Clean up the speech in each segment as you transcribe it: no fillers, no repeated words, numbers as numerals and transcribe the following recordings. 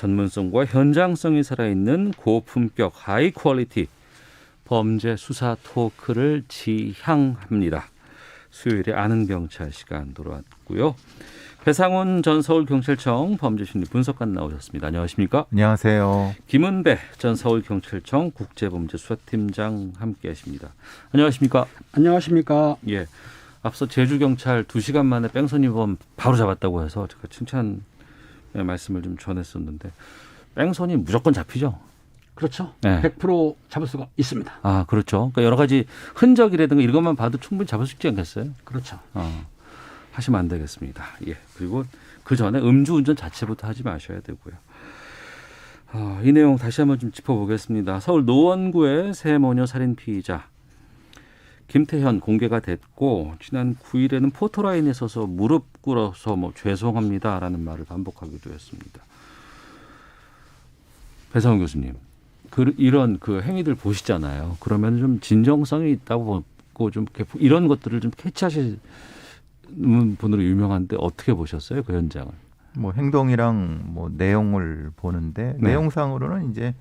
전문성과 현장성이 살아있는 고품격 하이 퀄리티 범죄 수사 토크를 지향합니다. 수요일에 아는 경찰 시간 돌아왔고요. 배상훈 전 서울경찰청 범죄심리 분석관 나오셨습니다. 안녕하십니까? 안녕하세요. 김은배 전 서울경찰청 국제범죄수사팀장 함께하십니다. 안녕하십니까? 안녕하십니까? 예. 앞서 제주경찰 2시간 만에 뺑소니범 바로 잡았다고 해서 제가 칭찬의 말씀을 좀 전했었는데 뺑소니 무조건 잡히죠? 그렇죠. 네. 100% 잡을 수가 있습니다. 아, 그렇죠. 그러니까 여러 가지 흔적이라든가 이런 것만 봐도 충분히 잡을 수 있지 않겠어요? 그렇죠. 하시면 안 되겠습니다. 예. 그리고 그 전에 음주운전 자체부터 하지 마셔야 되고요. 이 내용 다시 한번 좀 짚어보겠습니다. 서울 노원구의 새 모녀 살인 피의자 김태현 공개가 됐고 지난 9일에는 포토라인에 서서 무릎 꿇어서 죄송합니다라는 말을 반복하기도 했습니다. 배상훈 교수님, 이런 행위들 보시잖아요. 그러면 좀 진정성이 있다고 보고 좀 이런 것들을 좀 캐치하시는 분으로 유명한데 어떻게 보셨어요, 그 현장을? 행동이랑 내용을 보는데 내용상으로는 이제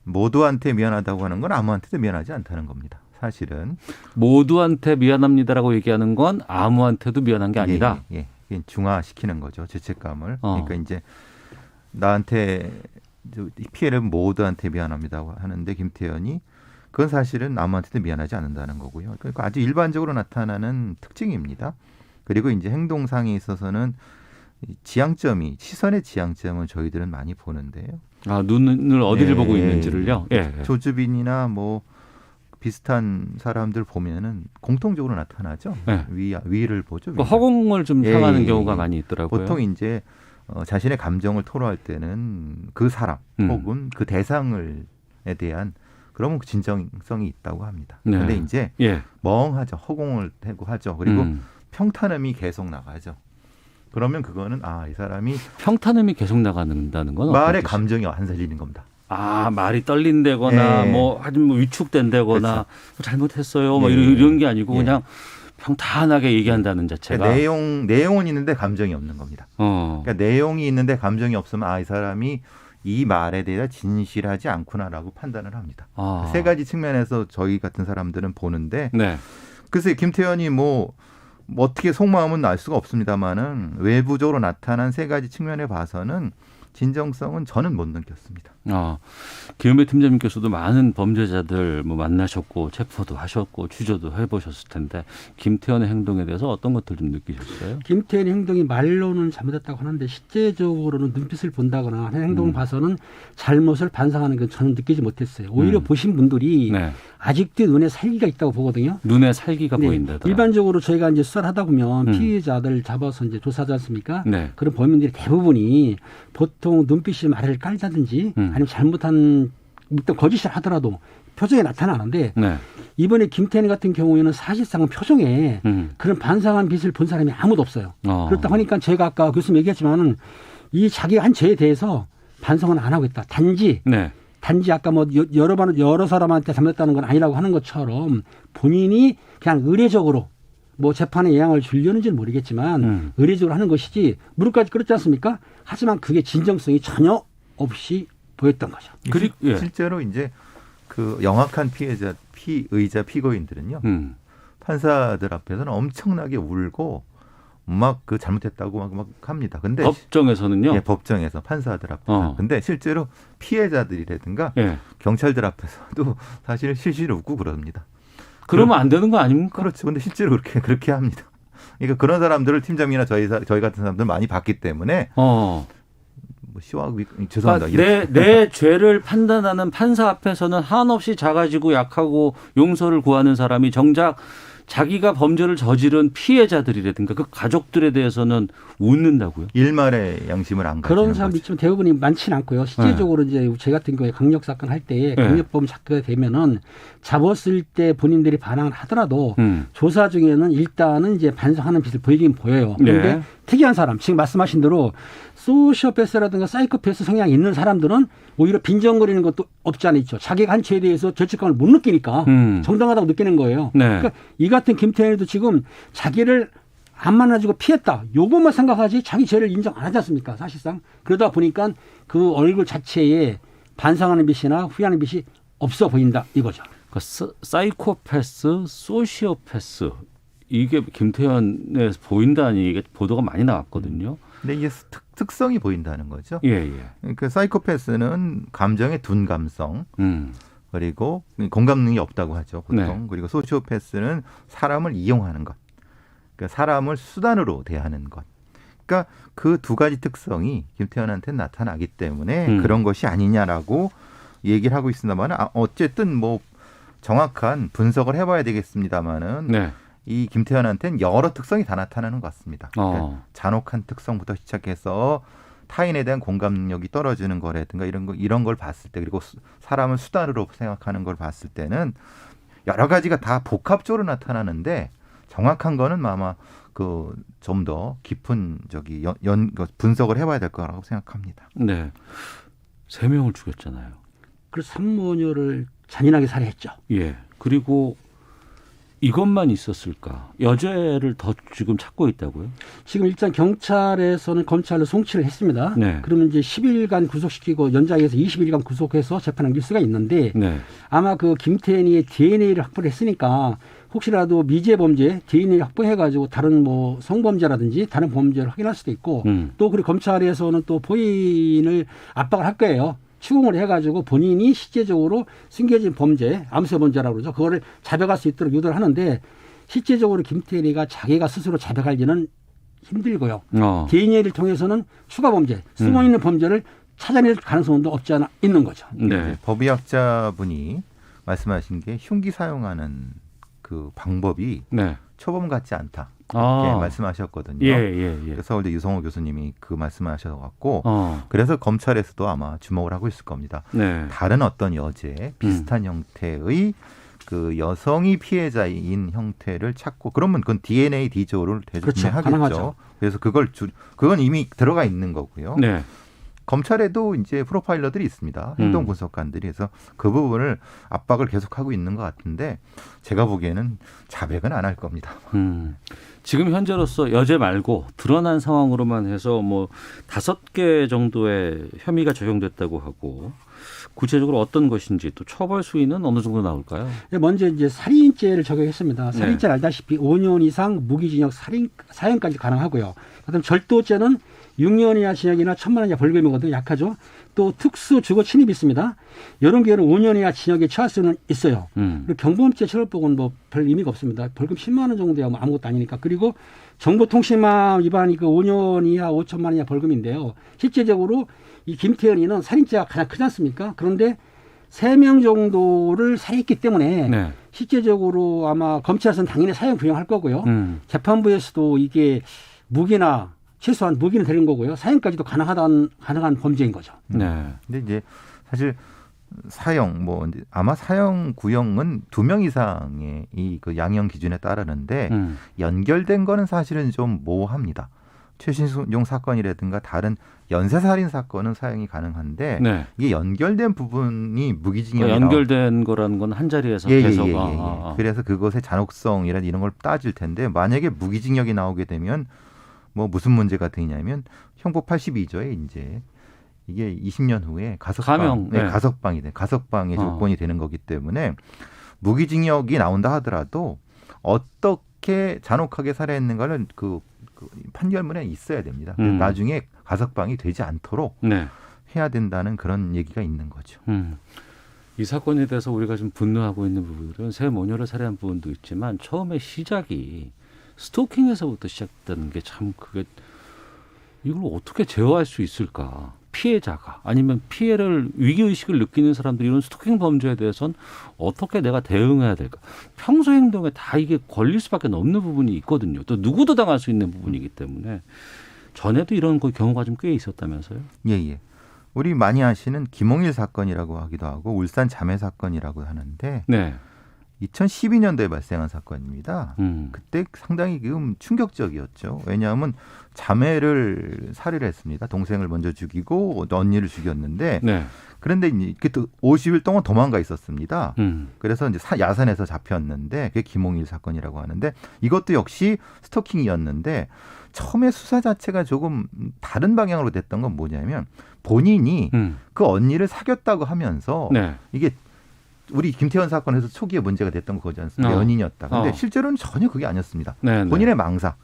모두한테 미안하다고 하는 건 아무한테도 미안하지 않다는 겁니다. 사실은 모두한테 미안합니다라고 얘기하는 건 아무한테도 미안한 게 아니다. 예. 중화시키는 거죠. 죄책감을. 그러니까 이제 나한테 피해를 모두한테 미안합니다고 하는데 김태현이 그건 사실은 아무한테도 미안하지 않는다는 거고요. 그러니까 아주 일반적으로 나타나는 특징입니다. 그리고 이제 행동상에 있어서는 시선의 지향점을 저희들은 많이 보는데요. 눈을 어디를 보고 있는지를요. 예. 조주빈이나 비슷한 사람들 보면은 공통적으로 나타나죠. 네. 위를 보죠. 허공을 좀 향하는 경우가 많이 있더라고요. 보통 이제 자신의 감정을 토로할 때는 그 사람 혹은 그 대상에 대한 그러면 진정성이 있다고 합니다. 그런데 이제 멍하죠. 허공을 대고 하죠. 그리고 평탄음이 계속 나가죠. 그러면 그거는 이 사람이 평탄음이 계속 나간다는 건 말의 감정이 안 살리는 겁니다. 말이 떨린다거나 위축된다거나 그렇죠. 잘못했어요. 이런 게 아니고 그냥 평탄하게 얘기한다는 자체가 내용은 있는데 감정이 없는 겁니다. 그러니까 내용이 있는데 감정이 없으면 이 사람이 이 말에 대해 진실하지 않구나라고 판단을 합니다. 세 가지 측면에서 저희 같은 사람들은 보는데 글쎄 김태현이 어떻게 속마음은 알 수가 없습니다만은 외부적으로 나타난 세 가지 측면에 봐서는 진정성은 저는 못 느꼈습니다. 김은배 팀장님께서도 많은 범죄자들 만나셨고 체포도 하셨고 취조도 해보셨을 텐데 김태현의 행동에 대해서 어떤 것들 좀 느끼셨어요? 김태현의 행동이 말로는 잘못했다고 하는데 실제적으로는 눈빛을 본다거나 하는 행동을 봐서는 잘못을 반성하는 건 저는 느끼지 못했어요. 오히려 보신 분들이 아직도 눈에 살기가 있다고 보거든요. 눈에 살기가 보인다. 일반적으로 저희가 이제 수사를 하다 보면 피해자들 잡아서 이제 조사하지 않습니까? 그런 범인들이 대부분이 보통 눈빛이 말을 깔다든지 아니면 잘못한 거짓을 하더라도 표정에 나타나는데 이번에 김태현 같은 경우에는 사실상은 표정에 그런 반성한 빛을 본 사람이 아무도 없어요. 그렇다 보니까 제가 아까 교수님 얘기했지만은 이 자기가 한 죄에 대해서 반성은 안 하고 있다. 단지 아까 여러 사람한테 잘못했다는 건 아니라고 하는 것처럼 본인이 그냥 의례적으로 재판에 영향을 주려는지는 모르겠지만 의례적으로 하는 것이지 무릎까지 꿇었지 않습니까? 하지만 그게 진정성이 전혀 없이 보였던 거죠. 실제로 이제 그 영악한 피의자 피고인들은요. 판사들 앞에서는 엄청나게 울고 잘못했다고 막 합니다. 근데 법정에서는요? 법정에서 판사들 앞에서. 근데 실제로 피해자들이라든가 경찰들 앞에서도 사실 실실 웃고 그럽니다. 그러면 안 되는 거 아닙니까? 그렇죠. 근데 실제로 그렇게 합니다. 그러니까 그런 사람들을 팀장이나 저희 같은 사람들 많이 봤기 때문에 죄송합니다. 내 죄를 판단하는 판사 앞에서는 한없이 작아지고 약하고 용서를 구하는 사람이 정작 자기가 범죄를 저지른 피해자들이라든가 그 가족들에 대해서는 웃는다고요? 일말의 양심을 안 가지는 그런 사람도 있지만 대부분이 많지는 않고요. 실제적으로 이제 제 같은 경우에 강력 사건 할 때 강력범 사건이 되면은 잡았을 때 본인들이 반항을 하더라도 조사 중에는 일단은 이제 반성하는 빛을 보이긴 보여요. 그런데 특이한 사람, 지금 말씀하신 대로 소시오패스라든가 사이코패스 성향이 있는 사람들은 오히려 빈정거리는 것도 없지 않아 있죠. 자기가 한 죄에 대해서 죄책감을 못 느끼니까 정당하다고 느끼는 거예요. 그러니까 이 같은 김태현도 지금 자기를 안 만나주고 피했다. 요것만 생각하지 자기 죄를 인정 안 하지 않습니까? 사실상. 그러다 보니까 그 얼굴 자체에 반성하는 빛이나 후회하는 빛이 없어 보인다 이거죠. 그러니까 사이코패스, 소시오패스 이게 김태현에 보인다는 이게 보도가 많이 나왔거든요. 근데 이게 특성이 보인다는 거죠. 예, 예. 그러니까 사이코패스는 감정의 둔감성, 그리고 공감 능력이 없다고 하죠. 보통. 네. 그리고 소시오패스는 사람을 이용하는 것. 그러니까 사람을 수단으로 대하는 것. 그러니까 그 두 가지 특성이 김태현한테 나타나기 때문에 그런 것이 아니냐라고 얘기를 하고 있습니다만 어쨌든 뭐 정확한 분석을 해봐야 되겠습니다만은 네. 이 김태현한테는 여러 특성이 다 나타나는 것 같습니다. 그러니까 잔혹한 특성부터 시작해서 타인에 대한 공감 능력이 떨어지는 거라든가 이런 걸 봤을 때 그리고 사람을 수단으로 생각하는 걸 봤을 때는 여러 가지가 다 복합적으로 나타나는데 정확한 거는 아마 그 좀 더 깊은 분석을 해봐야 될 거라고 생각합니다. 네, 3명을 죽였잖아요. 그래서 산모녀를 잔인하게 살해했죠. 예. 그리고 이것만 있었을까? 여죄를 더 지금 찾고 있다고요? 지금 일단 경찰에서는 검찰로 송치를 했습니다. 네. 그러면 이제 10일간 구속시키고 연장해서 20일간 구속해서 재판을 넘길 수가 있는데 네. 아마 그 김태현이 DNA를 확보를 했으니까 혹시라도 미제 범죄 DNA 확보해가지고 다른 뭐 성범죄라든지 다른 범죄를 확인할 수도 있고 또 그리고 검찰에서는 또 포인을 압박을 할 거예요. 추궁을 해가지고 본인이 실제적으로 숨겨진 범죄, 암세 범죄라고 그러죠. 그거를 자백할 수 있도록 유도를 하는데 실제적으로 김태현이가 자기가 스스로 자백하기는 힘들고요. DNA를 통해서는 추가 범죄, 숨어있는 범죄를 찾아낼 가능성도 없지 않아 있는 거죠. 네. 법의학자분이 말씀하신 게 흉기 사용하는 그 방법이 네. 초범 같지 않다. 이렇게 말씀하셨거든요. 예. 서울대 유성호 교수님이 그 말씀을 하셔갖고 그래서 검찰에서도 아마 주목을 하고 있을 겁니다. 네. 다른 어떤 여죄 비슷한 형태의 그 여성이 피해자인 형태를 찾고 그러면 그건 DNA 디조를 대조하겠죠. 그렇죠. 그래서 그건 이미 들어가 있는 거고요. 네. 검찰에도 이제 프로파일러들이 있습니다. 행동 분석관들이. 그래서 그 부분을 압박을 계속하고 있는 것 같은데 제가 보기에는 자백은 안 할 겁니다. 지금 현재로서 여죄 말고 드러난 상황으로만 해서 뭐 5개 정도의 혐의가 적용됐다고 하고 구체적으로 어떤 것인지 또 처벌 수위는 어느 정도 나올까요? 먼저 이제 살인죄를 적용했습니다. 살인죄는 알다시피 5년 이상 무기징역 사형까지 가능하고요. 그다음 절도죄는 6년 이하 징역이나 1,000만 원 이하 벌금이거든요. 약하죠. 또 특수 주거 침입이 있습니다. 이런 경우는 5년 이하 징역에 처할 수는 있어요. 그리고 경범죄 처벌법은 뭐 별 의미가 없습니다. 벌금 10만 원 정도야 뭐 아무것도 아니니까. 그리고 정보통신망 위반이 그 5년 이하 5천만 원 이하 벌금인데요. 실제적으로 이 김태현이는 살인죄가 가장 크지 않습니까? 그런데 3명 정도를 살해했기 때문에 실제적으로 아마 검찰에서는 당연히 사형 구형할 거고요. 재판부에서도 이게 무기나 최소한 무기는 되는 거고요. 사형까지도 가능한 범죄인 거죠. 네. 근데 이제 사실 사형 아마 사형 구형은 2명 이상의 이 그 양형 기준에 따르는데 연결된 거는 사실은 좀 모호합니다. 최신용 사건이라든가 다른 연쇄살인 사건은 사형이 가능한데 이게 연결된 부분이 무기징역이 연결된 거라는 건 한 자리에서 계속 그래서 그것의 잔혹성이나 이런 걸 따질 텐데 만약에 무기징역이 나오게 되면 뭐 무슨 문제가 되냐면 형법 82조에 이제 이게 20년 후에 가석방의 조건이 되는 거기 때문에 무기징역이 나온다 하더라도 어떻게 잔혹하게 살해했는가는 그 판결문에 있어야 됩니다. 나중에 가석방이 되지 않도록 해야 된다는 그런 얘기가 있는 거죠. 이 사건에 대해서 우리가 좀 분노하고 있는 부분들은 새 모녀를 살해한 부분도 있지만 처음에 시작이 스토킹에서부터 시작되는 게 참 그게 이걸 어떻게 제어할 수 있을까? 피해자가 아니면 피해를 위기의식을 느끼는 사람들이 이런 스토킹 범죄에 대해서는 어떻게 내가 대응해야 될까? 평소 행동에 다 이게 걸릴 수밖에 없는 부분이 있거든요. 또 누구도 당할 수 있는 부분이기 때문에 전에도 이런 경우가 좀 꽤 있었다면서요? 예. 우리 많이 아시는 김홍일 사건이라고 하기도 하고 울산 자매 사건이라고 하는데 2012년도에 발생한 사건입니다. 그때 상당히 충격적이었죠. 왜냐하면 자매를 살해를 했습니다. 동생을 먼저 죽이고 언니를 죽였는데 네. 그런데 이제 또 50일 동안 도망가 있었습니다. 그래서 이제 야산에서 잡혔는데 그게 김홍일 사건이라고 하는데 이것도 역시 스토킹이었는데 처음에 수사 자체가 조금 다른 방향으로 됐던 건 뭐냐면 본인이 그 언니를 사귀었다고 하면서 네. 이게 우리 김태현 사건에서 초기에 문제가 됐던 거지 않습니까? 연인이었다. 근데 실제로는 전혀 그게 아니었습니다. 네네. 본인의 망사.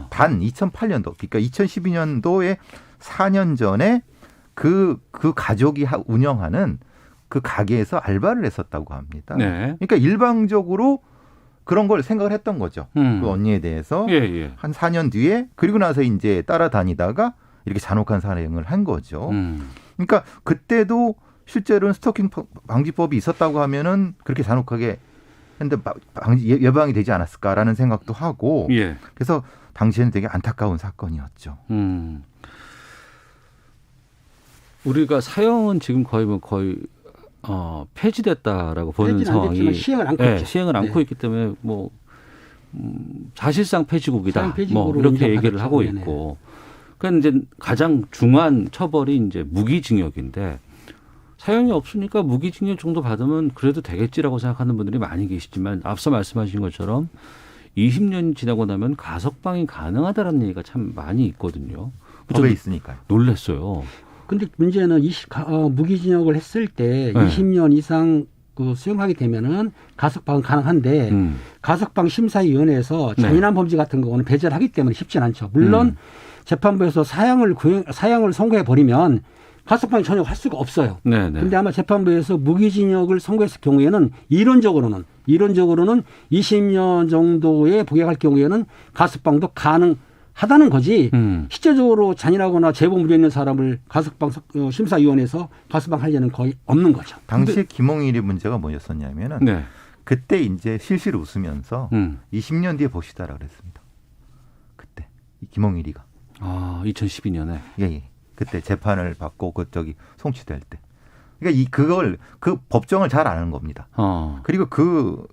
단 2008년도, 그러니까 2012년도에 4년 전에 그 가족이 운영하는 그 가게에서 알바를 했었다고 합니다. 네. 그러니까 일방적으로 그런 걸 생각을 했던 거죠. 그 언니에 대해서 한 4년 뒤에 그리고 나서 이제 따라다니다가 이렇게 잔혹한 살해를 한 거죠. 그러니까 그때도 실제로는 스토킹 방지법이 있었다고 하면은 그렇게 잔혹하게 했는데 예방이 되지 않았을까라는 생각도 하고 그래서 당시에는 되게 안타까운 사건이었죠. 우리가 사형은 지금 거의 폐지됐다라고 보는 상황이 시행을 안고 있죠. 시행을 안고 있기 때문에 뭐 사실상 폐지국이다. 뭐 이렇게 얘기를 하고 있고. 그러니까 이제 가장 중한 처벌이 이제 무기징역인데 사형이 없으니까 무기징역 정도 받으면 그래도 되겠지라고 생각하는 분들이 많이 계시지만 앞서 말씀하신 것처럼 20년이 지나고 나면 가석방이 가능하다라는 얘기가 참 많이 있거든요. 법에 있으니까요. 놀랐어요. 근데 문제는 무기징역을 했을 때 20년 이상 수용하게 되면은 가석방은 가능한데 가석방 심사위원회에서 잔인한 범죄 같은 경우는 배제를 하기 때문에 쉽진 않죠. 물론 재판부에서 사형을 선고해 버리면 가석방이 전혀 할 수가 없어요. 그런데 아마 재판부에서 무기징역을 선고했을 경우에는 이론적으로는 20년 정도에 복역할 경우에는 가석방도 가능하다는 거지. 실제적으로 잔인하거나 제보물에 있는 사람을 가석방 심사위원회에서 가석방하려는 거의 없는 거죠. 당시에 김홍일의 문제가 뭐였었냐면은 그때 이제 실실 웃으면서 20년 뒤에 봅시다라고 그랬습니다. 그때 김홍일이가 2012년에 예. 그때 재판을 받고 송치될 때. 그러니까 그걸 법정을 잘 아는 겁니다. 그리고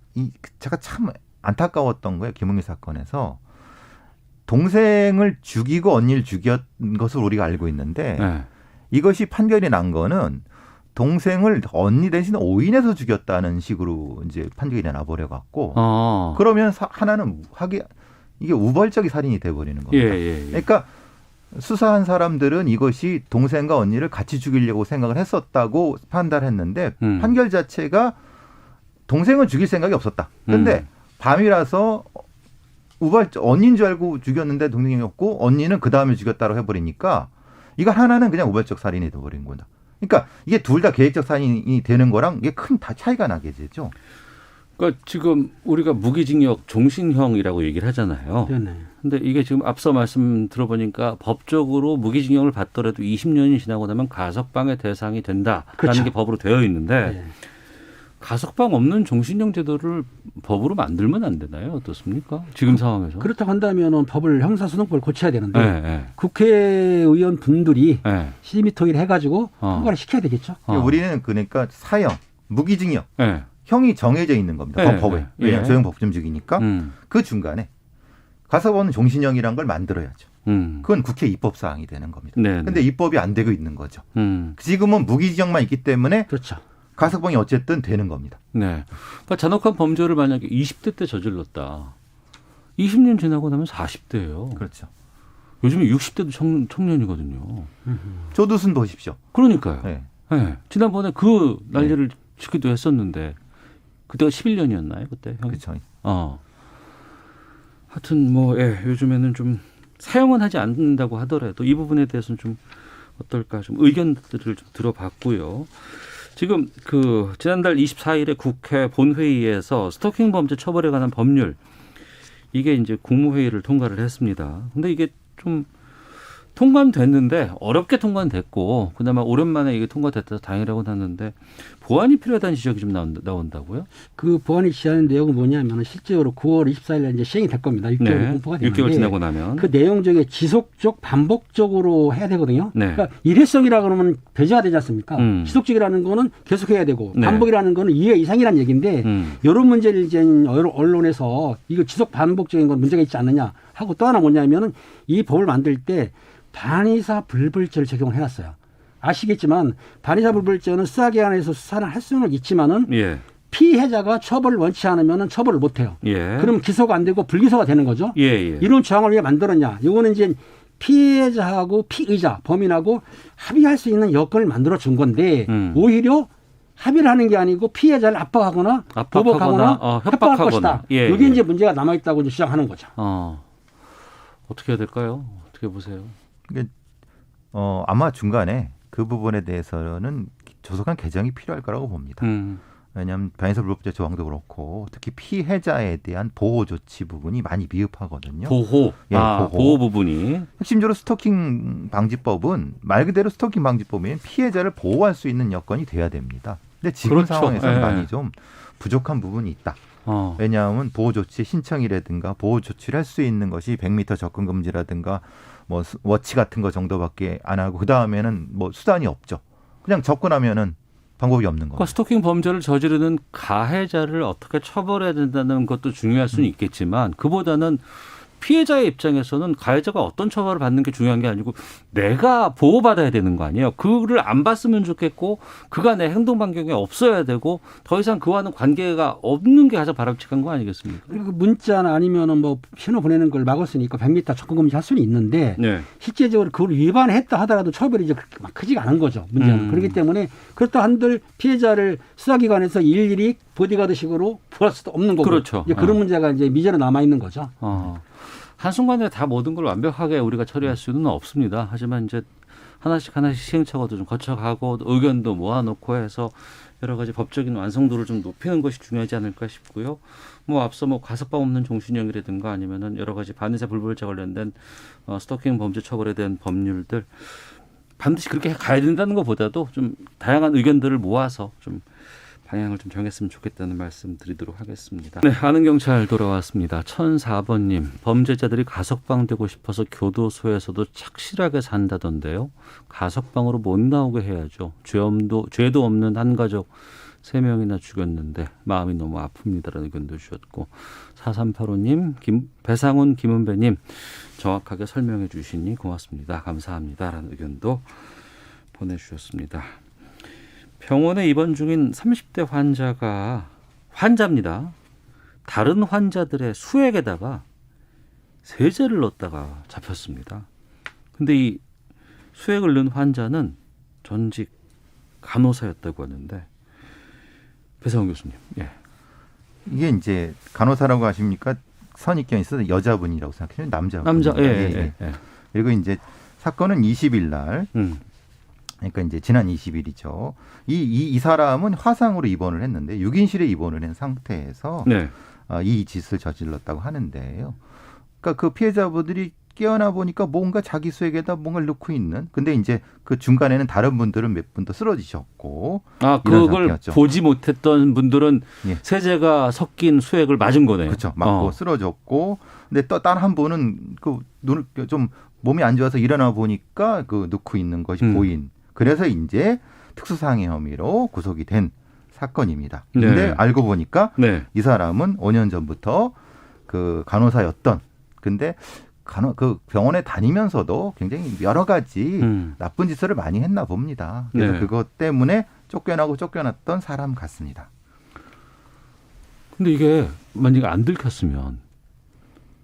제가 참 안타까웠던 거예요. 김홍일 사건에서 동생을 죽이고 언니를 죽였 것을 우리가 알고 있는데 이것이 판결이 난 거는 동생을 언니 대신 오인해서 죽였다는 식으로 이제 판결이 나버려 갖고 그러면 하나는 이게 우발적인 살인이 돼 버리는 겁니다. 그러니까 수사한 사람들은 이것이 동생과 언니를 같이 죽이려고 생각을 했었다고 판단했는데 판결 자체가 동생은 죽일 생각이 없었다. 그런데 밤이라서 언니인 줄 알고 죽였는데 동생이 없고 언니는 그 다음에 죽였다고 해버리니까 이거 하나는 그냥 우발적 살인이 돼버린 거다. 그러니까 이게 둘 다 계획적 살인이 되는 거랑 이게 큰 차이가 나게 되죠. 그러니까 지금 우리가 무기징역 종신형이라고 얘기를 하잖아요. 근데 이게 지금 앞서 말씀 들어보니까 법적으로 무기징역을 받더라도 20년이 지나고 나면 가석방의 대상이 된다라는 게 법으로 되어 있는데 가석방 없는 종신형 제도를 법으로 만들면 안 되나요? 어떻습니까? 지금 상황에서. 그렇다고 한다면 법을 형사소송법을 고쳐야 되는데 국회의원 분들이 심의통일 해가지고 통과를 시켜야 되겠죠. 우리는 그러니까 사형, 무기징역. 형이 정해져 있는 겁니다. 법에. 왜냐하면 조형법정직이니까 그 중간에 가석방은 종신형이라는 걸 만들어야죠. 그건 국회 입법사항이 되는 겁니다. 그런데 입법이 안 되고 있는 거죠. 지금은 무기징역만 있기 때문에 가석방이 어쨌든 되는 겁니다. 그러니까 잔혹한 범죄를 만약에 20대 때 저질렀다. 20년 지나고 나면 40대예요. 그렇죠. 요즘에 60대도 청년이거든요. 조두순 보십시오. 그러니까요. 지난번에 그 난리를 시키도 했었는데 그때가 11년이었나요? 그때 형이? 그렇죠. 하여튼 요즘에는 좀 사용은 하지 않는다고 하더라도 이 부분에 대해서는 좀 어떨까 좀 의견들을 좀 들어봤고요. 지금 지난달 24일에 국회 본회의에서 스토킹 범죄 처벌에 관한 법률 이게 이제 국무회의를 통과를 했습니다. 근데 이게 좀 통과는 됐는데 어렵게 통과는 됐고 그나마 오랜만에 이게 통과됐다 다행이라고 하는데 보완이 필요하다는 지적이 좀 나온다고요? 그 보완이 지시하는 내용은 뭐냐면 실제로 9월 24일 이제 시행이 될 겁니다. 6개월 공포가 되는데 6개월 지나고 나면 그 내용 중에 지속적 반복적으로 해야 되거든요. 네. 그러니까 일회성이라 그러면 배제가 되지 않습니까? 지속적이라는 거는 계속해야 되고 네. 반복이라는 거는 2회 이상이라는 얘기인데 이런 문제를 이제 언론에서 이거 지속 반복적인 건 문제가 있지 않느냐 하고 또 하나 뭐냐면은 이 법을 만들 때 반의사 불벌죄를 적용을 해놨어요. 아시겠지만 반의사 불벌죄는 수사기관에서 수사를 할 수는 있지만은 예. 피해자가 처벌을 원치 않으면은 처벌을 못 해요. 예. 그럼 기소가 안 되고 불기소가 되는 거죠. 예, 예. 이런 조항을 왜 만들었냐? 이거는 이제 피해자하고 피의자, 범인하고 합의할 수 있는 여건을 만들어 준 건데 오히려 합의를 하는 게 아니고 피해자를 압박하거나 보복하거나 협박할 것이다. 예, 이게 예. 이제 문제가 남아있다고 이제 주장하는 거죠. 어떻게 해야 될까요? 어떻게 보세요? 아마 중간에 그 부분에 대해서는 조속한 개정이 필요할 거라고 봅니다. 왜냐하면 반의사 불법죄 조항도 그렇고 특히 피해자에 대한 보호 조치 부분이 많이 미흡하거든요. 보호. 예, 보호 부분이. 핵심적으로 스토킹 방지법은 말 그대로 스토킹 방지법이면 피해자를 보호할 수 있는 여건이 돼야 됩니다. 근데 지금 그렇죠. 상황에서는 예. 많이 좀 부족한 부분이 있다. 왜냐하면 보호 조치 신청이라든가 보호 조치를 할 수 있는 것이 100m 접근 금지라든가 뭐 워치 같은 거 정도밖에 안 하고 그 다음에는 뭐 수단이 없죠. 그냥 접근하면은 방법이 없는 거예요. 그러니까 스토킹 범죄를 저지르는 가해자를 어떻게 처벌해야 된다는 것도 중요할 수는 있겠지만 그보다는 피해자의 입장에서는 가해자가 어떤 처벌을 받는 게 중요한 게 아니고 내가 보호받아야 되는 거 아니에요. 그를 안 봤으면 좋겠고 그가 내 행동 반경에 없어야 되고 더 이상 그와는 관계가 없는 게 가장 바람직한 거 아니겠습니까? 그리고 문자나 아니면은 뭐 신호 보내는 걸 막았으니까 100m 접근 금지 할 수는 있는데 네. 실제적으로 그걸 위반했다 하더라도 처벌이 이제 그렇게 막 크지가 않은 거죠. 문제는. 그렇기 때문에 그렇다 한들 피해자를 수사기관에서 일일이 보디가드식으로 구할 수도 없는 거고. 그렇죠. 이제 그런 문제가 이제 미제로 남아 있는 거죠. 한순간에 다 모든 걸 완벽하게 우리가 처리할 수는 없습니다. 하지만 이제 하나씩 시행착오도 좀 거쳐가고 의견도 모아놓고 해서 여러 가지 법적인 완성도를 좀 높이는 것이 중요하지 않을까 싶고요. 뭐 앞서 뭐 가석방 없는 종신형이라든가 아니면은 여러 가지 반의사 불벌죄 관련된 스토킹 범죄 처벌에 대한 법률들 반드시 그렇게 가야 된다는 것보다도 좀 다양한 의견들을 모아서 좀 방향을 좀 정했으면 좋겠다는 말씀 드리도록 하겠습니다. 네, 아는 경찰 돌아왔습니다. 1004번님, 범죄자들이 가석방되고 싶어서 교도소에서도 착실하게 산다던데요. 가석방으로 못 나오게 해야죠. 죄도 없는 한 가족 3명이나 죽였는데 마음이 너무 아픕니다라는 의견도 주셨고 4385님, 배상훈, 김은배님 정확하게 설명해 주시니 고맙습니다. 감사합니다라는 의견도 보내주셨습니다. 병원에 입원 중인 30대 환자입니다. 다른 환자들의 수액에다가 세제를 넣었다가 잡혔습니다. 근데 이 수액을 넣은 환자는 전직 간호사였다고 하는데 배상훈 교수님. 예. 이게 이제 간호사라고 하십니까? 선입견이 있어서 여자분이라고 생각해요. 남자. 예. 그리고 이제 사건은 20일 날 그러니까 이제 지난 20일이죠. 이 사람은 화상으로 입원을 했는데 6인실에 입원을 한 상태에서 네. 이 짓을 저질렀다고 하는데요. 그러니까 그 피해자분들이 깨어나 보니까 뭔가 자기 수액에다 뭔가를 넣고 있는. 근데 이제 그 중간에는 다른 분들은 몇 분 더 쓰러지셨고. 그걸 상태였죠. 보지 못했던 분들은 예. 세제가 섞인 수액을 맞은 거네요. 그렇죠. 맞고 쓰러졌고. 근데 또 다른 한 분은 그 눈을 좀 몸이 안 좋아서 일어나 보니까 그 넣고 있는 것이 보인. 그래서 이제 특수상해 혐의로 구속이 된 사건입니다. 그런데 네. 알고 보니까 네. 이 사람은 5년 전부터 그 간호사였던. 근데 그 병원에 다니면서도 굉장히 여러 가지 나쁜 짓을 많이 했나 봅니다. 그래서 네. 그것 때문에 쫓겨났던 사람 같습니다. 근데 이게 만약에 안 들켰으면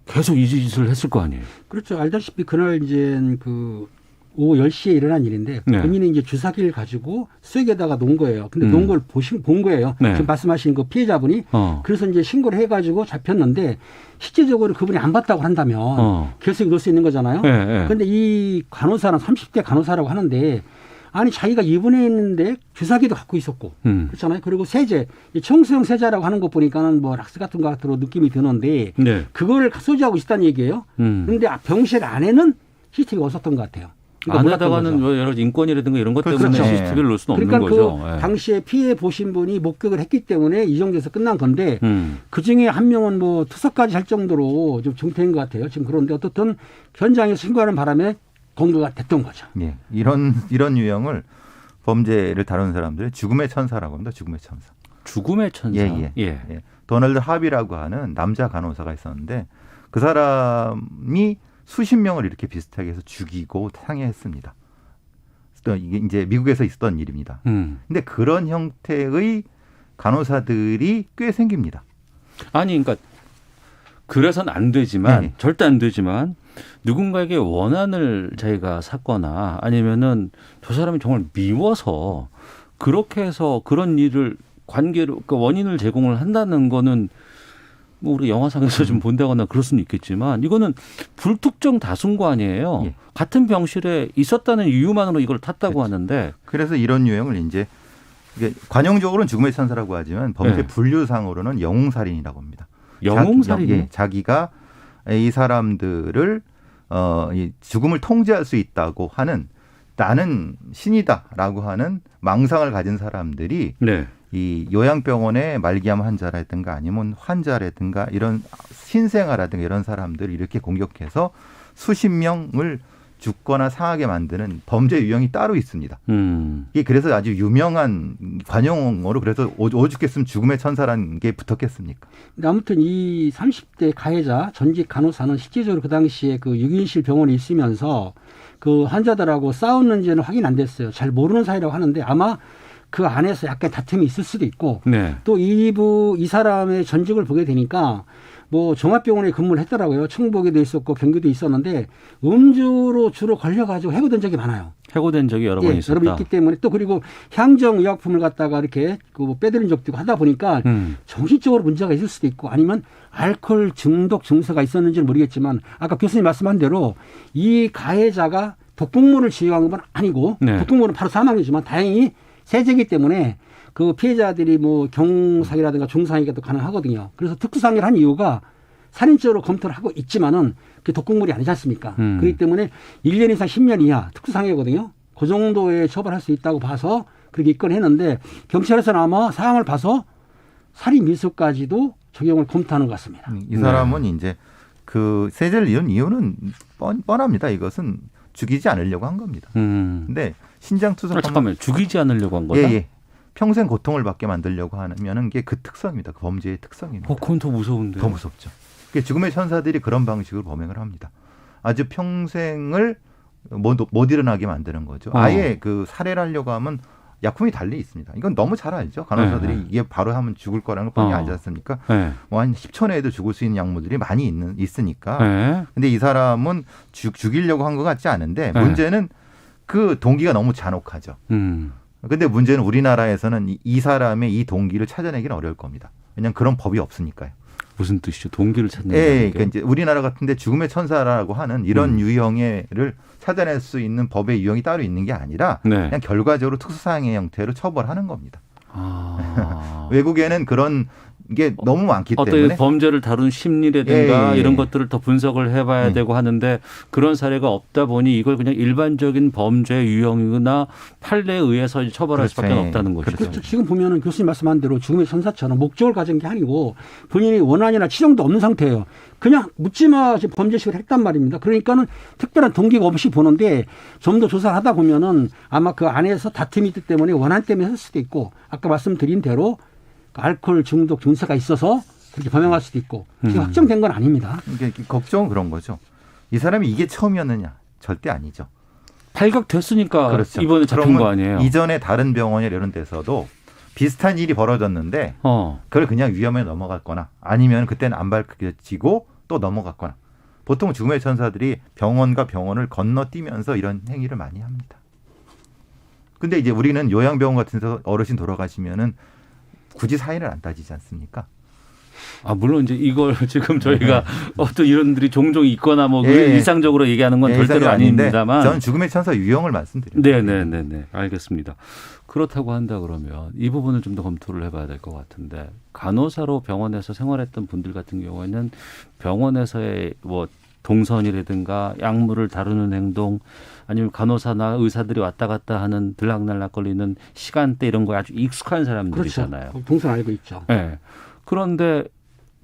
계속 이 짓을 했을 거 아니에요. 그렇죠. 알다시피 그날 이제 그 오후 10시에 일어난 일인데 네. 본인이 이제 주사기를 가지고 수액에다가 놓은 거예요. 근데 놓은 걸 본 거예요. 네. 지금 말씀하신 그 피해자분이. 그래서 이제 신고를 해가지고 잡혔는데 실제적으로 그분이 안 봤다고 한다면 계속 넣을 수 있는 거잖아요. 그런데 이 간호사는 30대 간호사라고 하는데 아니 자기가 입원해 있는데 주사기도 갖고 있었고 그렇잖아요. 그리고 세제, 청소용 세제라고 하는 거 보니까는 뭐 락스 같은 거 같은 느낌이 드는데 네. 그거를 소지하고 있다는 얘기예요. 그런데 병실 안에는 CCTV가 없었던 것 같아요. 그러니까 안에다가는 여러 인권이라든가 이런 것 때문에 그렇죠. CCTV를 놓을 수는 그러니까 없는 거죠. 그 당시에 피해 보신 분이 목격을 했기 때문에 이 정도에서 끝난 건데 그중에 한 명은 뭐 투석까지 할 정도로 좀 중태인 것 같아요. 지금 그런데 어떻든 현장에서 신고하는 바람에 검거가 됐던 거죠. 예, 이런 유형을 범죄를 다루는 사람들이 죽음의 천사라고 합니다. 죽음의 천사. 죽음의 천사. 예. 도널드 합이라고 하는 남자 간호사가 있었는데 그 사람이 수십 명을 이렇게 비슷하게 해서 죽이고 상해했습니다. 이게 이제 미국에서 있었던 일입니다. 근데 그런 형태의 간호사들이 꽤 생깁니다. 아니, 그러니까 그래서는 안 되지만 절대 안 되지만 누군가에게 원한을 자기가 샀거나 아니면은 저 사람이 정말 미워서 그렇게 해서 그런 일을 관계로 그러니까 원인을 제공을 한다는 거는 뭐 우리 영화상에서 좀 본다거나 그럴 수는 있겠지만 이거는 불특정 다수가 아니에요. 예. 같은 병실에 있었다는 이유만으로 이걸 탔다고 그렇죠. 하는데 그래서 이런 유형을 이제 관용적으로는 죽음의 천사라고 하지만 범죄 분류상으로는 영웅살인이라고 합니다. 영웅살인? 자기가 이 사람들을 이 죽음을 통제할 수 있다고 하는 나는 신이다라고 하는 망상을 가진 사람들이 이 요양병원의 말기암 환자라든가 아니면 환자라든가 이런 신생아라든가 이런 사람들을 이렇게 공격해서 수십 명을 죽거나 상하게 만드는 범죄 유형이 따로 있습니다. 이게 그래서 아주 유명한 관용어로 그래서 오죽했으면 죽음의 천사라는 게 붙었겠습니까? 근데 아무튼 이 30대 가해자 전직 간호사는 실질적으로 그 당시에 그 6인실 병원에 있으면서 그 환자들하고 싸웠는지는 확인 안 됐어요. 잘 모르는 사이라고 하는데 아마 그 안에서 약간 다툼이 있을 수도 있고 또 이 사람의 전직을 보게 되니까 뭐 종합병원에 근무를 했더라고요. 충북에도 있었고 경기도 있었는데 음주로 주로 걸려가지고 해고된 적이 많아요. 해고된 적이 여러 번 있었다. 여러 번 있기 때문에 또 그리고 향정 의약품을 갖다가 이렇게 그 빼드린 적도 있고 하다 보니까 정신적으로 문제가 있을 수도 있고 아니면 알코올 중독 증세가 있었는지는 모르겠지만 아까 교수님 말씀한 대로 이 가해자가 독극물을 지용한 건 아니고 독극물은 바로 사망이지만 다행히 세제이기 때문에 그 피해자들이 뭐 경사기라든가 중상이가 또 가능하거든요. 그래서 특수상해를 한 이유가 살인죄로 검토를 하고 있지만은 그게 독극물이 아니지 않습니까? 그렇기 때문에 1년 이상 10년 이하 특수상해거든요. 그 정도의 처벌할 수 있다고 봐서 그렇게 입건했는데 경찰에서는 아마 사항을 봐서 살인 미수까지도 적용을 검토하는 것 같습니다. 이 사람은 이제 그 세제를 이은 이유는 뻔합니다. 이것은 죽이지 않으려고 한 겁니다. 근데 신장 투석하면 잠깐만 죽이지 않으려고 한 거다? 예. 평생 고통을 받게 만들려고 하면은 게 그 특성입니다. 그 범죄의 특성입니다. 그건 더 무서운데. 더 무섭죠. 죽음의 천사들이 그런 방식으로 범행을 합니다. 아주 평생을 못 일어나게 만드는 거죠. 아예 그 살해를 하려고 하면 약품이 달리 있습니다. 이건 너무 잘 알죠. 간호사들이 이게 바로 하면 죽을 거라는 걸 뻔히 알지 않습니까? 뭐 한 10초 내에도 죽을 수 있는 약물들이 많이 있으니까. 근데 이 사람은 죽이려고 한 것 같지 않은데 문제는 그 동기가 너무 잔혹하죠. 근데 문제는 우리나라에서는 이 사람의 이 동기를 찾아내기는 어려울 겁니다. 왜냐하면 그런 법이 없으니까요. 무슨 뜻이죠? 동기를 찾는 게? 그러니까 이제 우리나라 같은데 죽음의 천사라고 하는 이런 유형을 찾아낼 수 있는 법의 유형이 따로 있는 게 아니라 그냥 결과적으로 특수사항의 형태로 처벌하는 겁니다. 외국에는 그런 게 너무 많기 때문에 어떤 범죄를 다룬 심리라든가 이런 것들을 더 분석을 해봐야 되고 하는데 그런 사례가 없다 보니 이걸 그냥 일반적인 범죄 유형이나 판례에 의해서 처벌할 수밖에 없다는 것이죠. 그렇죠. 지금 보면은 교수님 말씀한 대로 죽음의 천사처럼 목적을 가진 게 아니고 본인이 원한이나 치정도 없는 상태예요. 그냥 묻지마 범죄식을 했단 말입니다. 그러니까는 특별한 동기가 없이 보는데 좀 더 조사를 하다 보면은 아마 그 안에서 다툼이 있기 때문에 원한 때문에 했을 수도 있고 아까 말씀드린 대로 알코올 중독 증세가 있어서 그렇게 범행할 수도 있고 지금 확정된 건 아닙니다. 그러니까 걱정은 그런 거죠. 이 사람이 이게 처음이었느냐? 절대 아니죠. 발각됐으니까 그렇죠. 이번에 잡힌 거 아니에요. 이전에 다른 병원이나 이런 데서도 비슷한 일이 벌어졌는데 그걸 그냥 위험에 넘어갔거나 아니면 그때는 안 밝혀지고 또 넘어갔거나 보통 죽음의 천사들이 병원과 병원을 건너뛰면서 이런 행위를 많이 합니다. 근데 이제 우리는 요양병원 같은 데서 어르신 돌아가시면은 굳이 사인을 안 따지지 않습니까? 물론 이제 이걸 지금 저희가 또 이런들이 종종 있거나 뭐 일상적으로 얘기하는 건 절대로 아닙니다만 저는 죽음의 천사 유형을 말씀드립니다. 네. 알겠습니다. 그렇다고 한다 그러면 이 부분을 좀 더 검토를 해봐야 될 것 같은데 간호사로 병원에서 생활했던 분들 같은 경우에는 병원에서의 뭐 동선이라든가 약물을 다루는 행동 아니면 간호사나 의사들이 왔다 갔다 하는 들락날락거리는 시간대 이런 거에 아주 익숙한 사람들이잖아요. 그렇죠. 동선 알고 있죠. 네. 그런데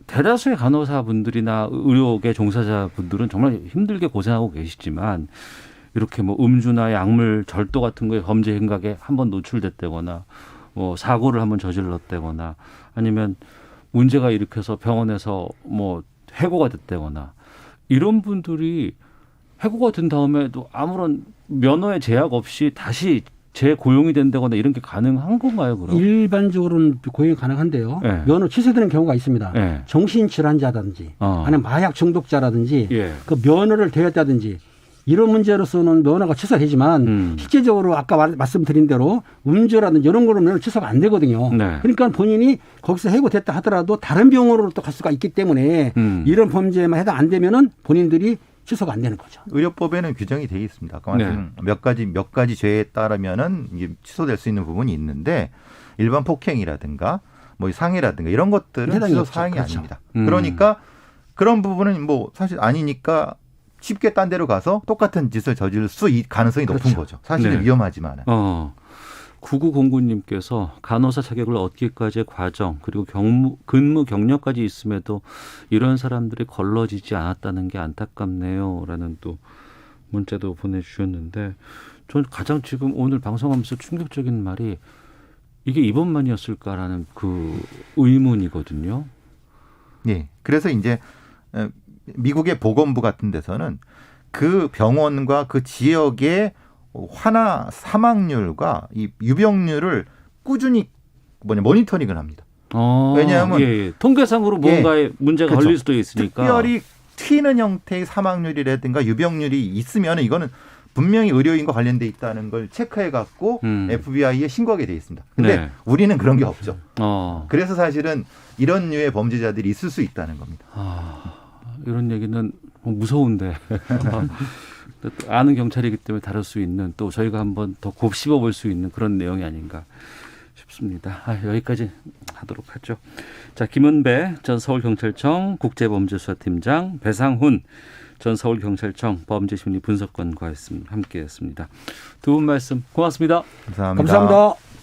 대다수의 간호사분들이나 의료계 종사자분들은 정말 힘들게 고생하고 계시지만 이렇게 뭐 음주나 약물 절도 같은 거에 범죄 행각에 한번 노출됐다거나 뭐 사고를 한번 저질렀다거나 아니면 문제가 일으켜서 병원에서 뭐 해고가 됐다거나 이런 분들이 해고가 된 다음에도 아무런 면허의 제약 없이 다시 재고용이 된다거나 이런 게 가능한 건가요, 그럼? 일반적으로는 고용이 가능한데요. 네. 면허 취소되는 경우가 있습니다. 네. 정신질환자라든지 아니면 마약 중독자라든지 예. 그 면허를 대였다든지 이런 문제로서는 면허가 취소되지만 실제적으로 아까 말씀드린 대로 음주라든지 이런 거로 면허 취소가 안 되거든요. 네. 그러니까 본인이 거기서 해고됐다 하더라도 다른 병원으로 또 갈 수가 있기 때문에 이런 범죄에만 해당 안 되면은 본인들이 취소가 안 되는 거죠. 의료법에는 규정이 되어 있습니다. 아까 말씀 몇 가지 죄에 따르면은 이게 취소될 수 있는 부분이 있는데 일반 폭행이라든가 뭐 상해라든가 이런 것들은 취소 사항이 그렇죠. 아닙니다. 그러니까 그런 부분은 뭐 사실 아니니까 쉽게 딴 데로 가서 똑같은 짓을 저지를 가능성이 높은 그렇죠. 거죠. 사실은 네. 위험하지만은. 9909님께서 간호사 자격을 얻기까지의 과정 그리고 근무 경력까지 있음에도 이런 사람들이 걸러지지 않았다는 게 안타깝네요. 라는 또 문자도 보내주셨는데 전 가장 지금 오늘 방송하면서 충격적인 말이 이게 이번만이었을까라는 그 의문이거든요. 네. 그래서 이제 미국의 보건부 같은 데서는 그 병원과 그 지역의 환아 사망률과 이 유병률을 꾸준히 모니터링을 합니다. 왜냐하면 통계상으로 뭔가에 문제가 그렇죠. 걸릴 수도 있으니까. 특별히 튀는 형태의 사망률이라든가 유병률이 있으면 이거는 분명히 의료인과 관련돼 있다는 걸 체크해 갖고 FBI에 신고하게 돼 있습니다. 근데 네. 우리는 그런 게 없죠. 그래서 사실은 이런 류의 범죄자들이 있을 수 있다는 겁니다. 이런 얘기는 무서운데 아는 경찰이기 때문에 다룰 수 있는 또 저희가 한번 더 곱씹어 볼 수 있는 그런 내용이 아닌가 싶습니다. 여기까지 하도록 하죠. 자, 김은배 전 서울경찰청 국제범죄수사팀장, 배상훈 전 서울경찰청 범죄심리 분석관과 함께했습니다. 두 분 말씀 고맙습니다. 감사합니다. 감사합니다.